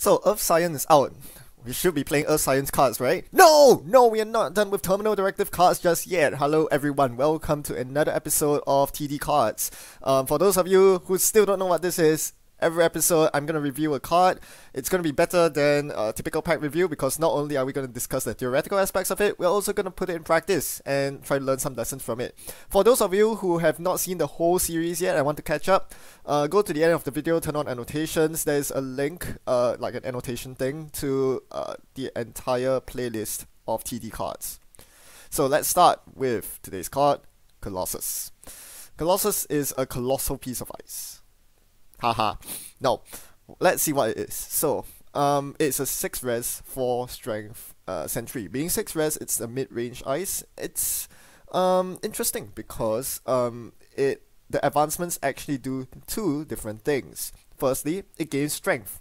So, Earth Science is out. We should be playing Earth Science cards, right? No! No, we are not done with Terminal Directive cards just yet. Hello everyone, welcome to another episode of TD Cards. For those of you who still don't know what this is, every episode I'm going to review a card. It's going to be better than a typical pack review because not only are we going to discuss the theoretical aspects of it, we're also going to put it in practice and try to learn some lessons from it. For those of you who have not seen the whole series yet and want to catch up, go to the end of the video, turn on annotations. There's a link, like an annotation thing, to the entire playlist of TD cards. So let's start with today's card, Colossus. Colossus is a colossal piece of ice. Haha. Now, let's see what it is. So, it's a 6 res, 4 strength sentry. Being 6 res, it's a mid-range ice. It's interesting because the advancements actually do two different things. Firstly, it gains strength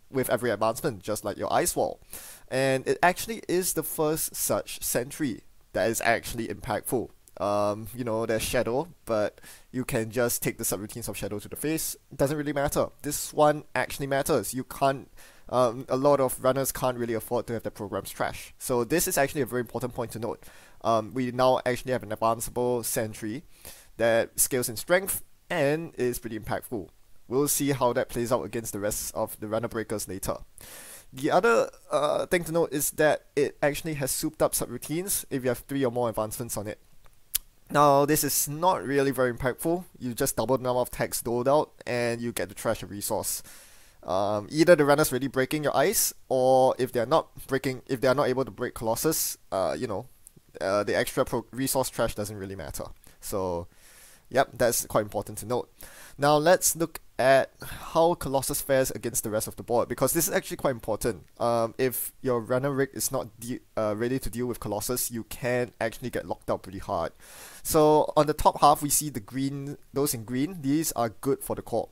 with every advancement, just like your ice wall. And it actually is the first such sentry that is actually impactful. There's Shadow, but you can just take the subroutines of Shadow to the face. It doesn't really matter. This one actually matters. You can't, a lot of runners can't really afford to have their programs trash. So this is actually a very important point to note. We now actually have an advanceable sentry that scales in strength and is pretty impactful. We'll see how that plays out against the rest of the runner breakers later. The other thing to note is that it actually has souped up subroutines if you have 3 or more advancements on it. Now, this is not really very impactful. You just double the number of tags doled out and you get to trash a resource. Either the runner's really breaking your ice, or if they are not able to break Colossus, the extra resource trash doesn't really matter. So, yep, that's quite important to note. Now, let's look at how Colossus fares against the rest of the board, because this is actually quite important. If your runner rig is not ready to deal with Colossus, you can actually get locked out pretty hard. So on the top half, we see the green, those in green. These are good for the core.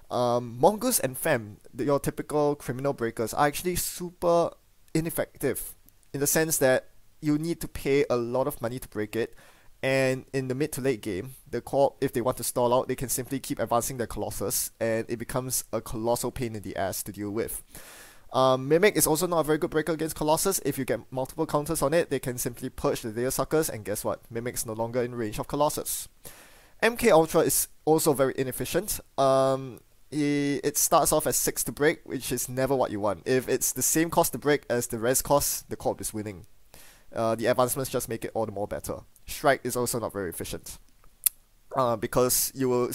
Mongoose and Fem, your typical criminal breakers, are actually super ineffective in the sense that you need to pay a lot of money to break it. And in the mid to late game, the corp, if they want to stall out, they can simply keep advancing their Colossus, and it becomes a colossal pain in the ass to deal with. Mimic is also not a very good breaker against Colossus. If you get multiple counters on it, they can simply purge the Layer Suckers, and guess what? Mimic's no longer in range of Colossus. MK Ultra is also very inefficient. It starts off as 6 to break, which is never what you want. If it's the same cost to break as the res cost, the corp is winning. The advancements just make it all the more better. Strike is also not very efficient. Because you will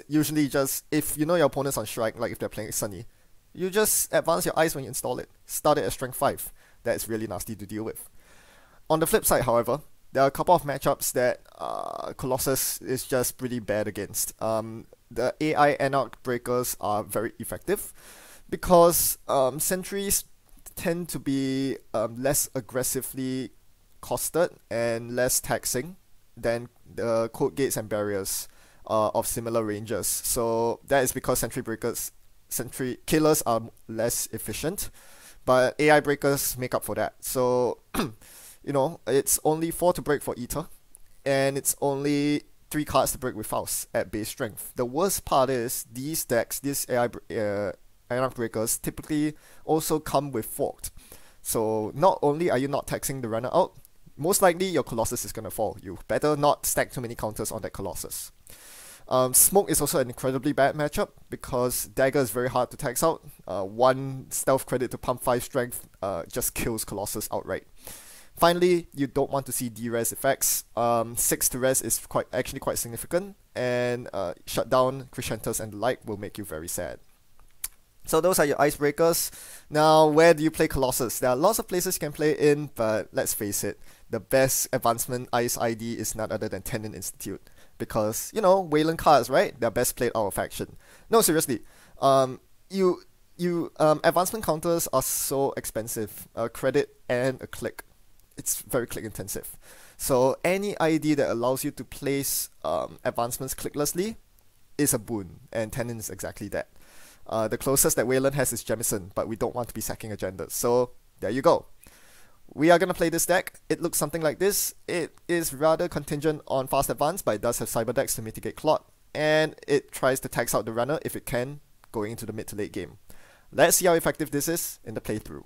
usually just, if you know your opponent's on Strike, like if they're playing Sunny, you just advance your ice when you install it. Start it at strength 5. That's really nasty to deal with. On the flip side, however, there are a couple of matchups that Colossus is just pretty bad against. The AI Anarch breakers are very effective because sentries tend to be less aggressively costed and less taxing than the code gates and barriers of similar ranges. So that is because sentry killers are less efficient, but AI breakers make up for that. So it's only 4 to break for Ether, and it's only 3 cards to break with Faust at base strength. The worst part is these decks, these AI Anarch breakers, typically also come with Forked. So not only are you not taxing the runner out, most likely your Colossus is going to fall. You better not stack too many counters on that Colossus. Smoke is also an incredibly bad matchup because Dagger is very hard to tax out. 1 stealth credit to pump 5 strength just kills Colossus outright. Finally, you don't want to see D-res effects. 6 to res is actually quite significant, and shutdown, Crescentus and the like will make you very sad. So those are your icebreakers. Now, where do you play Colossus? There are lots of places you can play in, but let's face it, the best advancement ice ID is none other than Tenon Institute. Because, Wayland cards, right? They're best played out of faction. No, seriously. Advancement counters are so expensive. A credit and a click. It's very click intensive. So any ID that allows you to place advancements clicklessly is a boon, and Tenon is exactly that. The closest that Wayland has is Jemison, but we don't want to be sacking agendas. So there you go. We are going to play this deck. It looks something like this. It is rather contingent on fast advance, but it does have cyber decks to mitigate clot, and it tries to tax out the runner if it can, going into the mid to late game. Let's see how effective this is in the playthrough.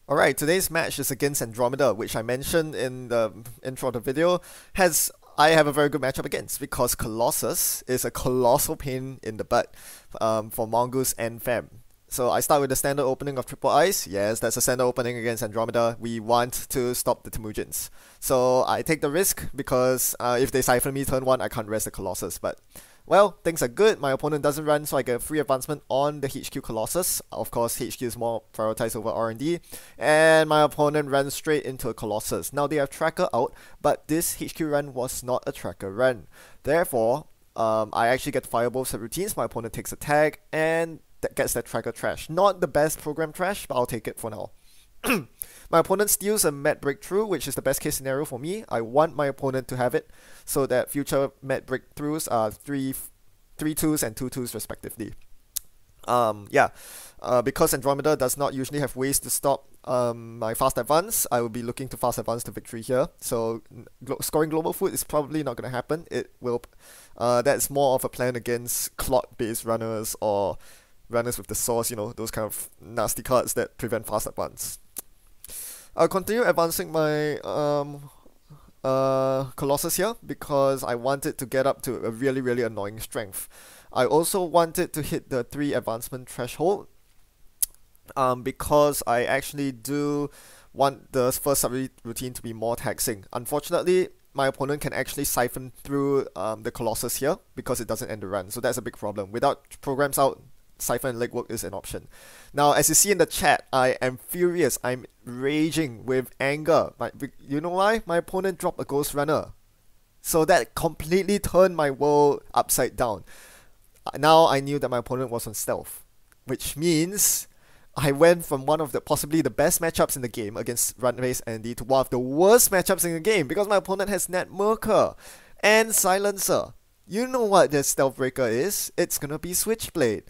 Alright, today's match is against Andromeda, which I mentioned in the intro of the video, I have a very good matchup against, because Colossus is a colossal pain in the butt for Mongoose and Fem. So I start with the standard opening of Triple Ice. Yes, that's a standard opening against Andromeda. We want to stop the Temujins. So I take the risk, because if they siphon me turn 1, I can't rest the Colossus. But, well, things are good. My opponent doesn't run, so I get a free advancement on the HQ Colossus. Of course, HQ is more prioritized over R&D. And my opponent runs straight into a Colossus. Now, they have Tracker out, but this HQ run was not a Tracker run. Therefore, I actually get Fireball set routines. My opponent takes a tag, and that gets that Tracker trash. Not the best program trash, but I'll take it for now. My opponent steals a Med Breakthrough, which is the best case scenario for me. I want my opponent to have it, so that future Med Breakthroughs are 3 2s and 2 2s respectively. Because Andromeda does not usually have ways to stop my fast advance, I will be looking to fast advance to victory here. So scoring global food is probably not going to happen. It will. That's more of a plan against clot-based runners or runners with the source, you know, those kind of nasty cards that prevent fast advance. I'll continue advancing my Colossus here, because I want it to get up to a really, really annoying strength. I also want it to hit the 3 advancement threshold, because I actually do want the first sub-routine to be more taxing. Unfortunately, my opponent can actually siphon through the Colossus here, because it doesn't end the run, so that's a big problem. Without programs out, Siphon and legwork is an option. Now, as you see in the chat, I am furious. I'm raging with anger. You know why? My opponent dropped a Ghost Runner. So that completely turned my world upside down. Now I knew that my opponent was on stealth, which means I went from one of the possibly the best matchups in the game against Run-Based Andy to one of the worst matchups in the game, because my opponent has Net Merker and Silencer. You know what the Stealth Breaker is? It's gonna be Switchblade.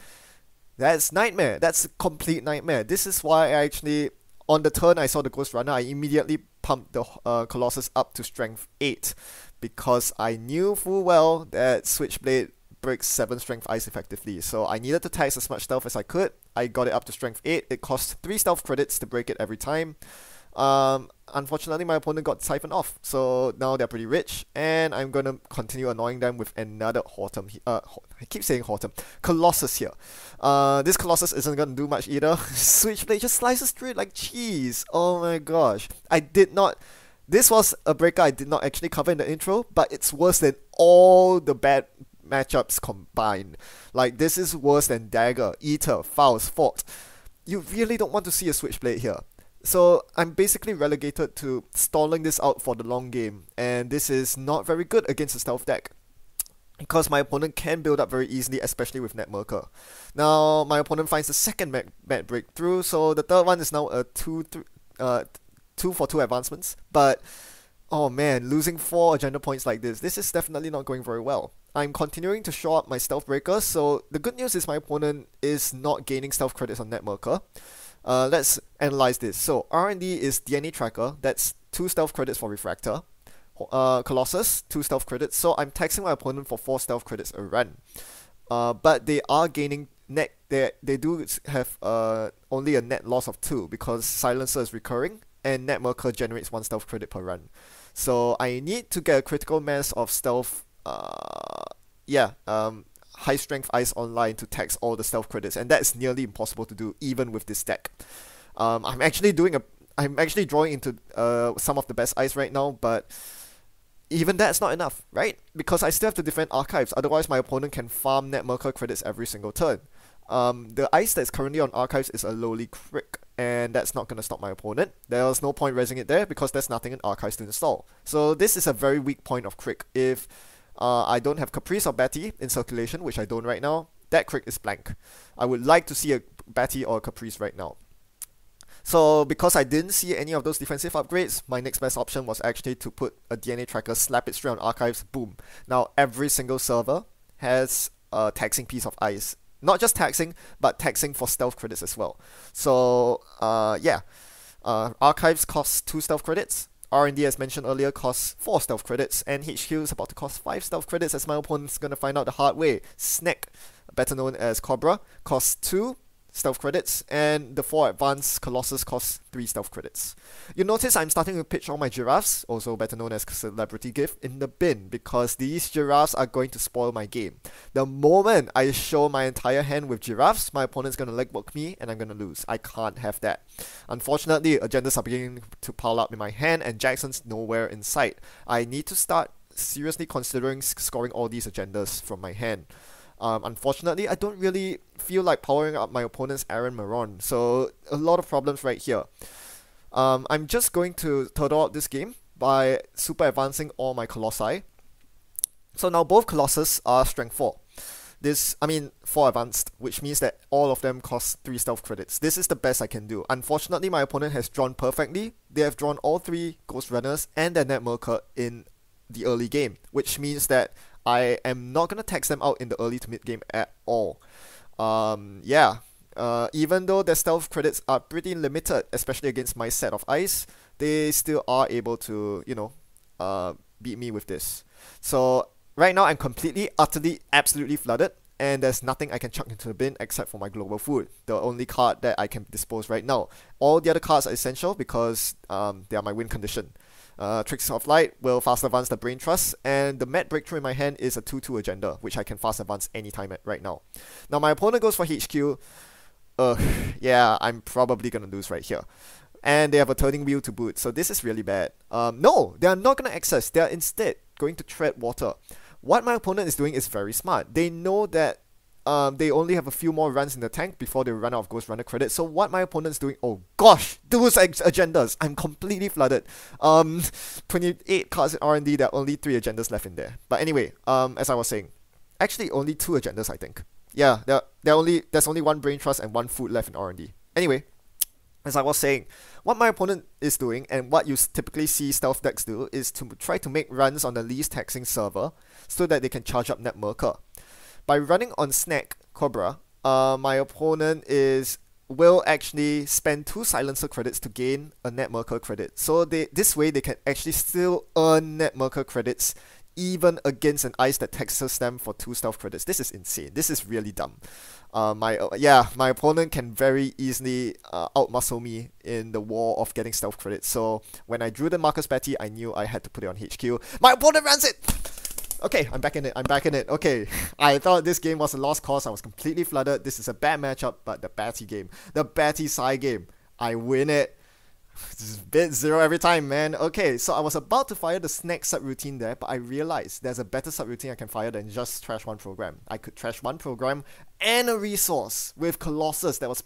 That's nightmare. That's a complete nightmare. This is why I actually, on the turn I saw the Ghost Runner, I immediately pumped the Colossus up to strength 8, because I knew full well that Switchblade breaks 7 strength ice effectively. So I needed to tax as much stealth as I could. I got it up to strength 8. It cost 3 stealth credits to break it every time. Unfortunately, my opponent got siphoned off, so now they're pretty rich, and I'm gonna continue annoying them with another Hortum. I keep saying Hortum. Colossus here. This Colossus isn't gonna do much either. Switchblade just slices through it like cheese. Oh my gosh. This was a breaker I did not actually cover in the intro, but it's worse than all the bad matchups combined. Like, this is worse than Dagger, Eater, Faust, Fort. You really don't want to see a Switchblade here. So I'm basically relegated to stalling this out for the long game, and this is not very good against a stealth deck, because my opponent can build up very easily, especially with Net Merker. Now my opponent finds the second Med Breakthrough, so the third one is now a 2 for 2 advancements, but oh man, losing 4 agenda points like this is definitely not going very well. I'm continuing to show up my Stealth Breaker, so the good news is my opponent is not gaining stealth credits on Net Merker. Let's analyze this. So R&D is DNA Tracker, that's 2 stealth credits for Refractor. Colossus, 2 stealth credits, so I'm taxing my opponent for 4 stealth credits a run. But they are gaining net, they do have only a net loss of 2, because Silencer is recurring, and Net Merker generates 1 stealth credit per run. So I need to get a critical mass of stealth, high strength ice online to tax all the stealth credits, and that's nearly impossible to do even with this deck. I'm actually drawing into some of the best ice right now, but even that's not enough, right? Because I still have to defend Archives, otherwise my opponent can farm Net Merker credits every single turn. The ice that's currently on Archives is a lowly Crick, and that's not going to stop my opponent. There's no point raising it there, because there's nothing in Archives to install. So this is a very weak point of Crick. If I don't have Caprice or Betty in circulation, which I don't right now, that Crick is blank. I would like to see a Betty or a Caprice right now. So because I didn't see any of those defensive upgrades, my next best option was actually to put a DNA Tracker, slap it straight on Archives, boom. Now every single server has a taxing piece of ice. Not just taxing, but taxing for stealth credits as well. So Archives costs 2 stealth credits. R&D, as mentioned earlier, costs 4 stealth credits, and HQ is about to cost 5 stealth credits, as my opponent's gonna find out the hard way. Snack, better known as Cobra, costs 2 stealth credits, and the 4 advanced Colossus costs 3 stealth credits. You'll notice I'm starting to pitch all my giraffes, also better known as Celebrity Gift, in the bin, because these giraffes are going to spoil my game. The moment I show my entire hand with giraffes, my opponent's gonna legwork me, and I'm gonna lose. I can't have that. Unfortunately, agendas are beginning to pile up in my hand, and Jackson's nowhere in sight. I need to start seriously considering scoring all these agendas from my hand. Unfortunately, I don't really feel like powering up my opponent's Aaron Maron, so a lot of problems right here. I'm just going to turtle out this game by super advancing all my Colossi. So now both Colossus are strength 4. 4 advanced, which means that all of them cost 3 stealth credits. This is the best I can do. Unfortunately, my opponent has drawn perfectly. They have drawn all 3 Ghost Runners and their Net Merker in the early game, which means that I am not going to tax them out in the early to mid game at all. Even though their stealth credits are pretty limited, especially against my set of ice, they still are able to, beat me with this. So right now I'm completely, utterly, absolutely flooded, and there's nothing I can chuck into the bin except for my global food, the only card that I can dispose right now. All the other cards are essential because they are my win condition. Tricks of Light will fast advance the Brain Trust, and the Mad Breakthrough in my hand is a 2-2 agenda, which I can fast advance anytime right now. Now my opponent goes for HQ. I'm probably gonna lose right here. And they have a turning wheel to boot, so this is really bad. No, they are not gonna access. They are instead going to tread water. What my opponent is doing is very smart. They know that they only have a few more runs in the tank before they run out of Ghost Runner credit. So what my opponent's doing, oh gosh, those agendas, I'm completely flooded. 28 cards in R&D, there are only 3 agendas left in there. But anyway, as I was saying, actually only 2 agendas, I think. Yeah, there's only 1 Brain Trust and 1 food left in R&D. Anyway, as I was saying, what my opponent is doing, and what you typically see stealth decks do, is to try to make runs on the least taxing server so that they can charge up Net Merker. By running on Snack Cobra, my opponent will actually spend 2 Silencer credits to gain a Net Merker credit. So this way they can actually still earn Net Merker credits even against an ice that taxes them for 2 stealth credits. This is insane. This is really dumb. My opponent can very easily outmuscle me in the war of getting stealth credits. So when I drew the Marcus Petty, I knew I had to put it on HQ. My opponent runs it! Okay, I'm back in it. Okay, I thought this game was a lost cause. I was completely flooded. This is a bad matchup, but the Batty game, the Batty side game, I win it. This is bit 0 every time, man. Okay, so I was about to fire the snack subroutine there, but I realized there's a better subroutine I can fire than just trash 1 program. I could trash 1 program and a resource with Colossus that was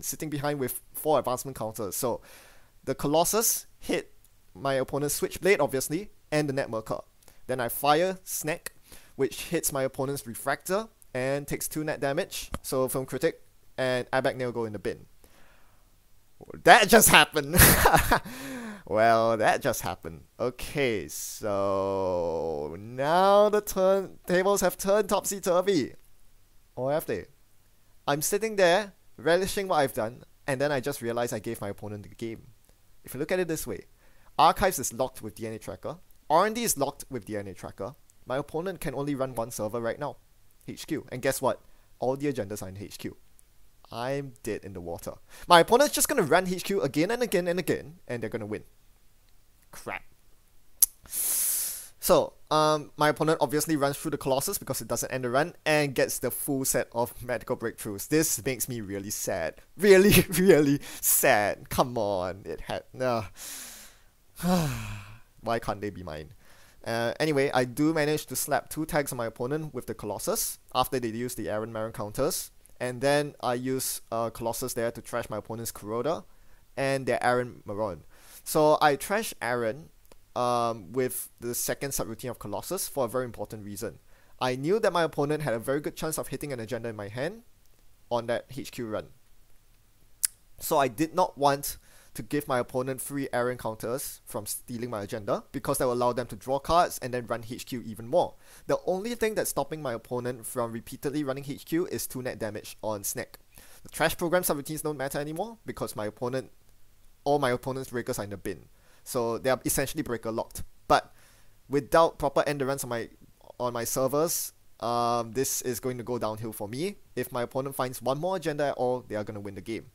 sitting behind with 4 advancement counters. So the Colossus hit my opponent's Switchblade, obviously, and the Net Merker. Then I fire Snack, which hits my opponent's Refractor and takes 2 net damage. So Film Critic and Abac Nail go in the bin. That just happened. Well, that just happened. Okay, so now the tables have turned topsy-turvy. Or have they? I'm sitting there, relishing what I've done, and then I just realized I gave my opponent the game. If you look at it this way, Archives is locked with DNA Tracker. R&D is locked with DNA Tracker. My opponent can only run 1 server right now, HQ. And guess what? All the agendas are in HQ. I'm dead in the water. My opponent's just gonna run HQ again and again and again, and they're gonna win. Crap. So, my opponent obviously runs through the Colossus because it doesn't end the run, and gets the full set of magical breakthroughs. This makes me really sad. Really, really sad. Come on. It had... Why can't they be mine? Anyway, I do manage to slap 2 tags on my opponent with the Colossus after they use the Aaron Maron counters. And then I use Colossus there to trash my opponent's Kuroda and their Aaron Maron. So I trash Aaron with the second subroutine of Colossus for a very important reason. I knew that my opponent had a very good chance of hitting an agenda in my hand on that HQ run. So I did not want to give my opponent free Aaron counters from stealing my agenda, because that will allow them to draw cards and then run HQ even more. The only thing that's stopping my opponent from repeatedly running HQ is 2 net damage on Snack. The trash program subroutines don't matter anymore because all my opponent's breakers are in the bin. So they are essentially breaker locked. But without proper endurance on my servers, this is going to go downhill for me. If my opponent finds one more agenda at all, they are going to win the game.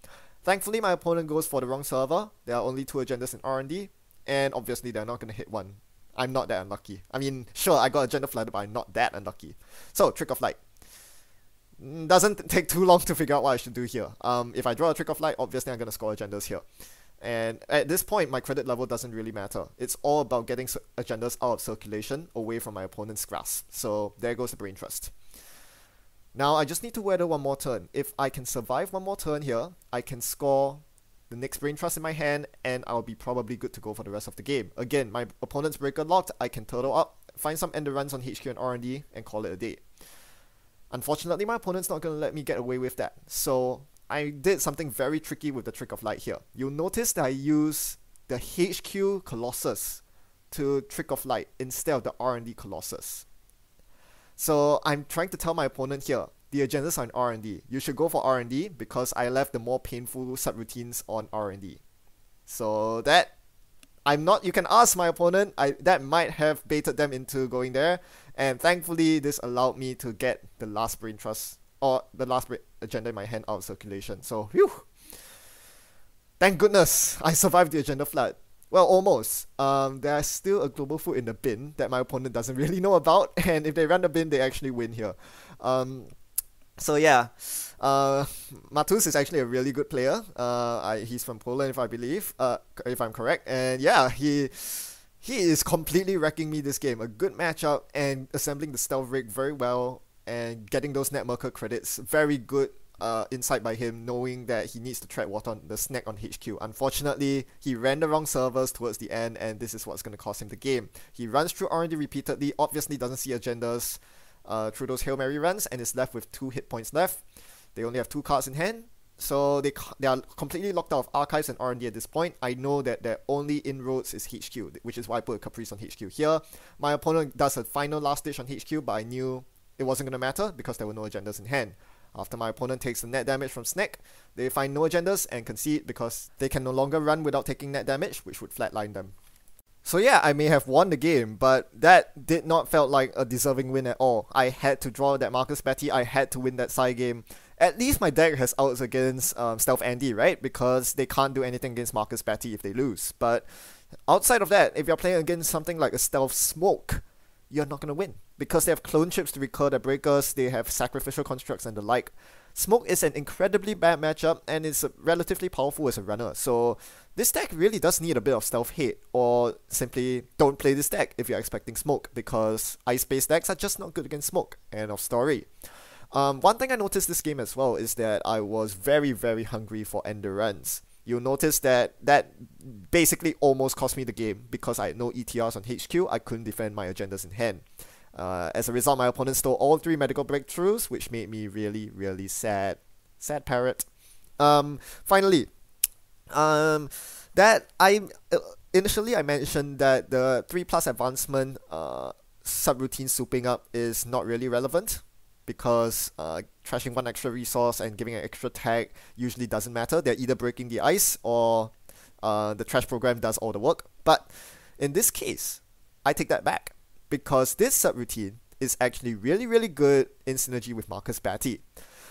Thankfully, my opponent goes for the wrong server. There are only 2 agendas in R&D, and obviously they're not going to hit one. I'm not that unlucky. I mean, sure, I got agenda flooded, but I'm not that unlucky. So, Trick of Light. Doesn't take too long to figure out what I should do here. If I draw a Trick of Light, obviously I'm going to score agendas here. And at this point, my credit level doesn't really matter. It's all about getting agendas out of circulation, away from my opponent's grasp. So, there goes the Brain Trust. Now, I just need to weather one more turn. If I can survive one more turn here, I can score the next Brain Trust in my hand, and I'll be probably good to go for the rest of the game. Again, my opponent's breaker locked, I can turtle up, find some endurance on HQ and R&D, and call it a day. Unfortunately, my opponent's not going to let me get away with that. So, I did something very tricky with the Trick of Light here. You'll notice that I use the HQ Colossus to Trick of Light instead of the R&D Colossus. So I'm trying to tell my opponent here, the agendas are in R&D. You should go for R&D because I left the more painful subroutines on R&D. So that, you can ask my opponent, that might have baited them into going there. And thankfully, this allowed me to get the last Brain Trust, or the last agenda in my hand out of circulation. So, whew! Thank goodness, I survived the agenda flood. Well, almost. There's still a global food in the bin that my opponent doesn't really know about, and if they run the bin, they actually win here. So yeah, Matus is actually a really good player. He's from Poland, if I'm correct, and yeah, he is completely wrecking me this game. A good matchup and assembling the stealth rig very well and getting those net marker credits. Very good insight by him, knowing that he needs to tread water on the snack on HQ. Unfortunately, he ran the wrong servers towards the end, and this is what's going to cost him the game. He runs through R&D repeatedly, obviously doesn't see agendas through those Hail Mary runs, and is left with 2 hit points left. They only have 2 cards in hand, so they are completely locked out of Archives and R&D at this point. I know that their only inroads is HQ, which is why I put a Caprice on HQ here. My opponent does a final last ditch on HQ, but I knew it wasn't going to matter because there were no agendas in hand. After my opponent takes the net damage from Snack, they find no agendas and concede because they can no longer run without taking net damage, which would flatline them. So yeah, I may have won the game, but that did not felt like a deserving win at all. I had to draw that Marcus Batty, I had to win that side game. At least my deck has outs against Stealth Andy, right? Because they can't do anything against Marcus Batty if they lose. But outside of that, if you're playing against something like a Stealth Smoke, you're not going to win. Because they have clone chips to recur their breakers, they have sacrificial constructs and the like. Smoke is an incredibly bad matchup and is relatively powerful as a runner, so this deck really does need a bit of stealth hate, or simply don't play this deck if you're expecting Smoke, because ice-based decks are just not good against Smoke. End of story. One thing I noticed this game as well is that I was very, very hungry for endurance. You'll notice that basically almost cost me the game because I had no ETRs on HQ, I couldn't defend my agendas in hand. As a result, my opponent stole all 3 medical breakthroughs, which made me really, really sad. Sad parrot. Finally, initially I mentioned that the 3+ advancement subroutine souping up is not really relevant because trashing 1 extra resource and giving an extra tag usually doesn't matter. They're either breaking the ice or the trash program does all the work. But in this case, I take that back, because this subroutine is actually really, really good in synergy with Marcus Batty.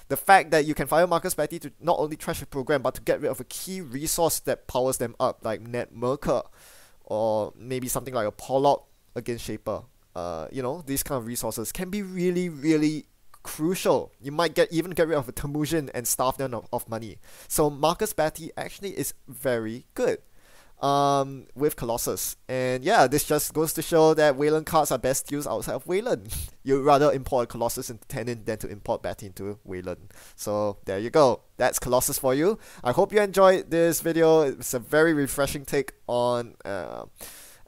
The fact that you can fire Marcus Batty to not only trash a program, but to get rid of a key resource that powers them up, like Net Merker, or maybe something like a Pollock against Shaper. These kind of resources can be really, really crucial. You might even get rid of a Temujin and starve them of money. So Marcus Batty actually is very good with Colossus. And yeah, this just goes to show that Wayland cards are best used outside of Wayland. You'd rather import Colossus into Tenin than to import Batty into Wayland. So there you go. That's Colossus for you. I hope you enjoyed this video. It's a very refreshing take on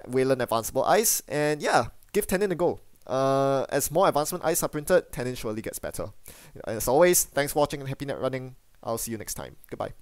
Wayland Advanceable Ice. And yeah, give Tenin a go. As more advancement ice are printed, Tenin surely gets better. As always, thanks for watching and happy net running. I'll see you next time. Goodbye.